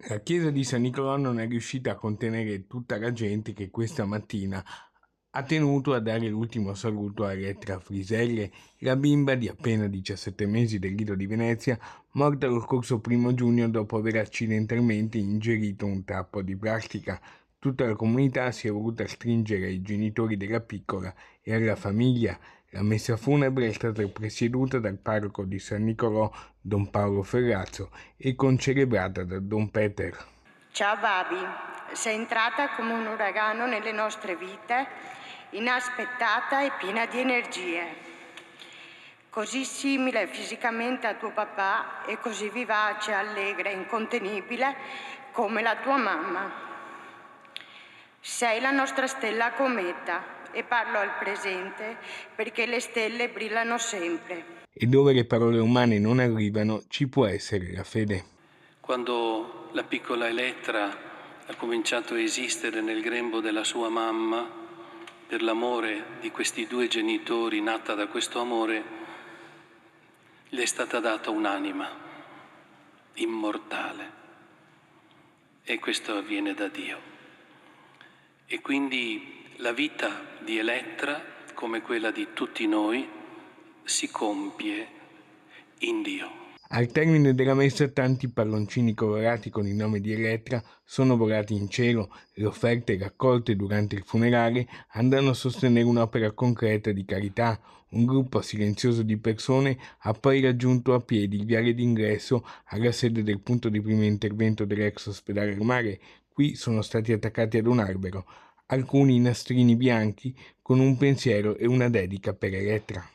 La chiesa di San Nicolò non è riuscita a contenere tutta la gente che questa mattina ha tenuto a dare l'ultimo saluto a Elettra Friselle, la bimba di appena 17 mesi del Lido di Venezia, morta lo scorso 1° giugno dopo aver accidentalmente ingerito un tappo di plastica. Tutta la comunità si è voluta stringere ai genitori della piccola e alla famiglia. La messa funebre è stata presieduta dal parroco di San Nicolò, Don Paolo Ferrazzo, e concelebrata da Don Peter. Ciao Babi, sei entrata come un uragano nelle nostre vite, inaspettata e piena di energie. Così simile fisicamente a tuo papà e così vivace, allegra e incontenibile come la tua mamma. Sei la nostra stella cometa e parlo al presente perché le stelle brillano sempre. E dove le parole umane non arrivano, ci può essere la fede. Quando la piccola Elettra ha cominciato a esistere nel grembo della sua mamma, per l'amore di questi due genitori, nata da questo amore, le è stata data un'anima immortale. E questo avviene da Dio. E quindi la vita di Elettra, come quella di tutti noi, si compie in Dio. Al termine della messa tanti palloncini colorati con il nome di Elettra sono volati in cielo. Le offerte raccolte durante il funerale andranno a sostenere un'opera concreta di carità. Un gruppo silenzioso di persone ha poi raggiunto a piedi il viale d'ingresso alla sede del punto di primo intervento dell'ex ospedale al mare. Qui sono stati attaccati ad un albero alcuni nastrini bianchi con un pensiero e una dedica per Elettra.